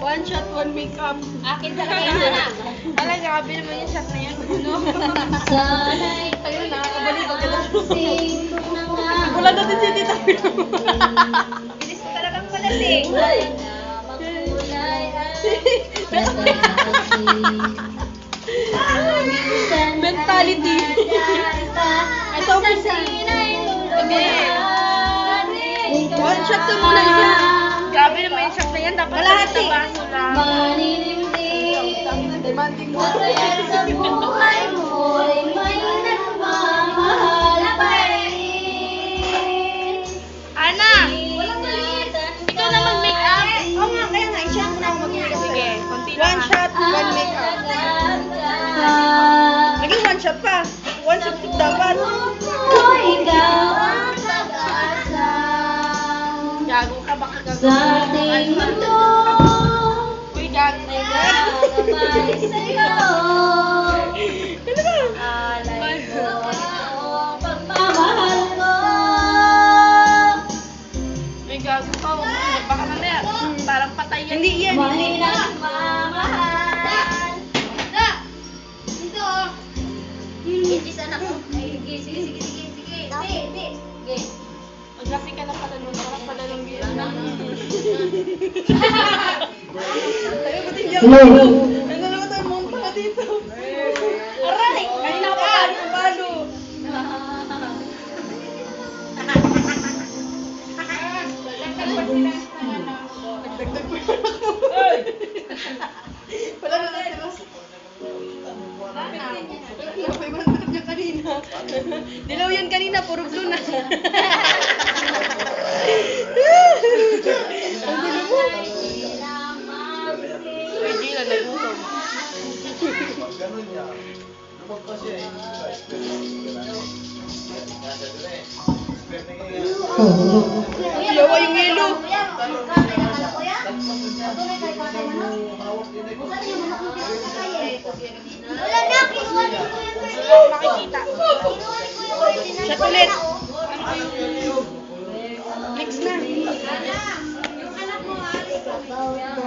One shot, one makeup. Akin talaga yun na. Ala, grabe naman yung shot na yan. Ano? Sana'y Ayun, nakakabalik ko gano'n. paglasing ko na nga. Wala natin si Tita. Bilis ko talagang malasing. Wala na makulay at natatasi. Mentality. Ito po sa... One shot to muna isa. Grabe naman yung shot na yan. Dapat Kalahati. sa baso lang. Maninimdim. Demanding mo. Masaya sa buhay mo'y may nagmamahal pa rin. Ana! Ikaw na mag-make up. Oo nga, kaya nga, i-shot mo na ako mag-make up. Sige, konti lang. One shot, one makeup. Naging one shot pa. One shot dapat. Oh, ikaw ang pag-asa Gago ka, baka gago. sa ating mundo. Uy, gago. Nagkakabay sa'yo. Alay ko ang pagmamahal ko. Uy, gago ka. Baka mamaya, parang patay yan. Hindi yan. May nagmamahal. Dito oh. Itis anak ko. Ay, sige. Sige. Maglasing ka na pala nun. Parang pala lang yun. Tayo, ba't hindi ako? Ano naman tayo monta ka dito? Aray! Kanina ka pa tayo palo. Nagdagdag pa yun ako. Wala na natin. Wala pa ibang trip niya kanina. Dilaw yan kanina, puro blue na. Ang gulo mo. Pwede lang, nagutom. Yawa yung yelo. Wala na, kinuha niyo ko yung Makikita. Shot ulit. Next na. yung anak mo, alis ko.